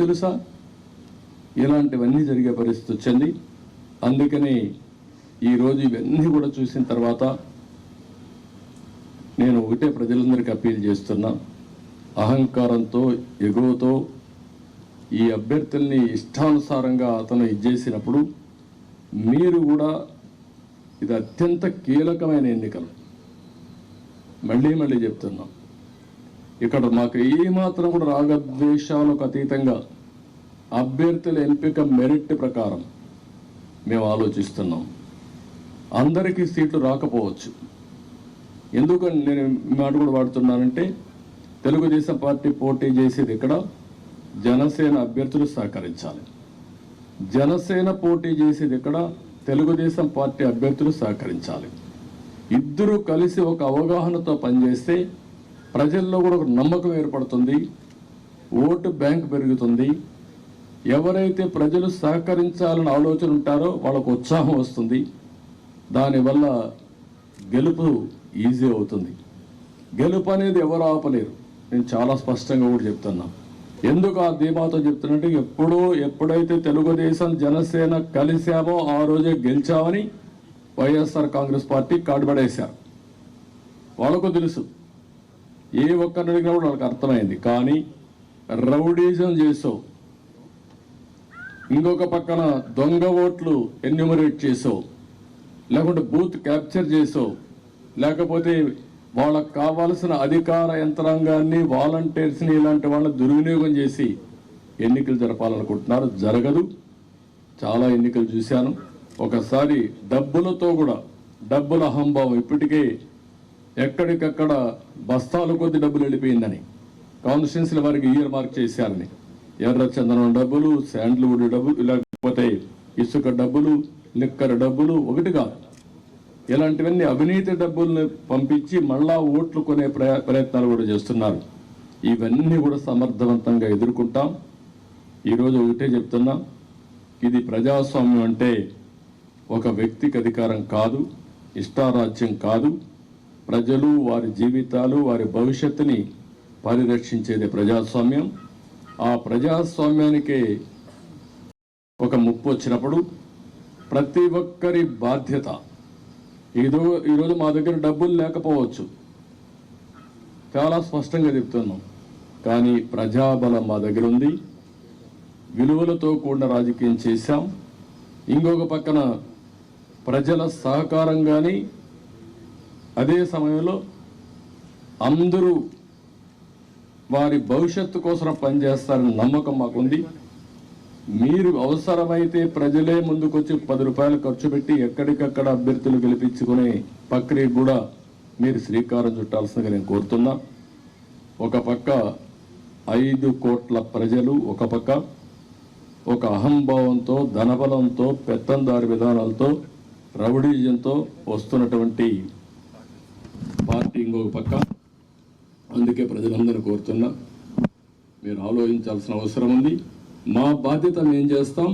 తెలుసా? ఇలాంటివన్నీ జరిగే పరిస్థితి వచ్చింది. అందుకని ఈరోజు ఇవన్నీ కూడా చూసిన తర్వాత నేను ఒకటే ప్రజలందరికీ అప్పీల్ చేస్తున్నా, అహంకారంతో ఎగువతో ఈ అభ్యర్థుల్ని ఇష్టానుసారంగా అతను ఇచ్చేసినప్పుడు మీరు కూడా ఇది అత్యంత కీలకమైన ఎన్నికలు. మళ్ళీ చెప్తున్నాం, ఇక్కడ మాకు ఏమాత్రం కూడా రాగద్వేషాలకు అతీతంగా అభ్యర్థుల ఎంపిక మెరిట్ ప్రకారం మేము ఆలోచిస్తున్నాం. అందరికీ సీట్లు రాకపోవచ్చు. ఎందుకని నేను మాట కూడా వాడుతున్నానంటే, తెలుగుదేశం పార్టీ పోటీ చేసేది ఇక్కడ జనసేన అభ్యర్థులు సహకరించాలి. జనసేన పోటీ చేసేది ఇక్కడ తెలుగుదేశం పార్టీ అభ్యర్థులు సహకరించాలి. ఇద్దరూ కలిసి ఒక అవగాహనతో పనిచేస్తే ప్రజల్లో కూడా ఒక నమ్మకం ఏర్పడుతుంది, ఓటు బ్యాంక్ పెరుగుతుంది. ఎవరైతే ప్రజలు సహకరించాలని ఆలోచన ఉంటారో వాళ్ళకు ఉత్సాహం వస్తుంది. దానివల్ల గెలుపు ఈజీ అవుతుంది. గెలుపు అనేది ఎవరు ఆపలేరు. నేను చాలా స్పష్టంగా కూడా చెప్తున్నా. ఎందుకు ఆ ధీమాతో చెప్తున్నట్టు, ఎప్పుడైతే తెలుగుదేశం జనసేన కలిశామో ఆ రోజే గెలిచామని వైఎస్ఆర్ కాంగ్రెస్ పార్టీ కాడుబడేశారు. వాళ్ళకు తెలుసు, ఏ ఒక్కరిని అడిగినా కూడా వాళ్ళకి అర్థమైంది. కానీ రౌడీజం చేసావు, ఇంకొక పక్కన దొంగ ఓట్లు ఎన్యూమరేట్ చేసావు, లేకుంటే బూత్ క్యాప్చర్ చేసావు, లేకపోతే వాళ్ళకు కావాల్సిన అధికార యంత్రాంగాన్ని వాలంటీర్స్ని ఇలాంటి వాళ్ళని దుర్వినియోగం చేసి ఎన్నికలు జరపాలనుకుంటున్నారు. జరగదు. చాలా ఎన్నికలు చూశాను. ఒకసారి డబ్బులతో కూడా, డబ్బుల అహంభావం ఇప్పటికే ఎక్కడికక్కడ బస్తాలు కొద్ది డబ్బులు వెళ్ళిపోయిందని కాన్స్టిట్యున్సీల వారికి ఇయర్ మార్క్ చేశారని, ఎర్ర చందనం డబ్బులు, శాండ్ల్వుడ్ డబ్బులు, లేకపోతే ఇసుక డబ్బులు, లిక్కర్ డబ్బులు, ఒకటి కాదు, ఇలాంటివన్నీ అవినీతి డబ్బుల్ని పంపించి మళ్ళా ఓట్లు కొనే ప్రయత్నాలు కూడా చేస్తున్నారు. ఇవన్నీ కూడా సమర్థవంతంగా ఎదుర్కొంటాం. ఈరోజు ఒకటే చెప్తున్నా, ఇది ప్రజాస్వామ్యం అంటే ఒక వ్యక్తికి అధికారం కాదు, ఇష్టారాజ్యం కాదు. ప్రజలు వారి జీవితాలు, వారి భవిష్యత్తుని పరిరక్షించేది ప్రజాస్వామ్యం. ఆ ప్రజాస్వామ్యానికి ఒక ముప్పు వచ్చినప్పుడు ప్రతి ఒక్కరి బాధ్యత. ఈరోజు మా దగ్గర డబ్బులు లేకపోవచ్చు, చాలా స్పష్టంగా చెప్తున్నాం. కానీ ప్రజాబలం మా దగ్గర ఉంది. విలువలతో కూడిన రాజకీయం చేశాం. ఇంకొక పక్కన ప్రజల సహకారం కానీ, అదే సమయంలో అందరూ వారి భవిష్యత్తు కోసం పనిచేస్తారని నమ్మకం మాకుంది. మీరు అవసరమైతే ప్రజలే ముందుకొచ్చి 10 రూపాయలు ఖర్చు పెట్టి ఎక్కడికక్కడ అభ్యర్థులు గెలిపించుకునే ప్రక్రియ కూడా మీరు శ్రీకారం చుట్టాల్సిందిగా నేను కోరుతున్నా. ఒక పక్క 5 కోట్ల ప్రజలు, ఒక పక్క ఒక అహంభావంతో, ధనబలంతో, పెత్తందారి విధానాలతో, రౌడీజంతో వస్తున్నటువంటి పార్టీ ఇంకొక పక్క. అందుకే ప్రజలందరూ కోరుతున్నా, మీరు ఆలోచించాల్సిన అవసరం ఉంది. మా బాధ్యత మేము చేస్తాం,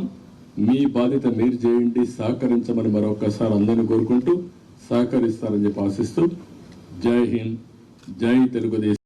మీ బాధ్యత మీరు చేయండి, సహకరించమని మరొకసారి అందరినీ కోరుకుంటూ సహకరిస్తారని చెప్పి ఆశిస్తూ, జై హింద్, జై తెలుగుదేశం.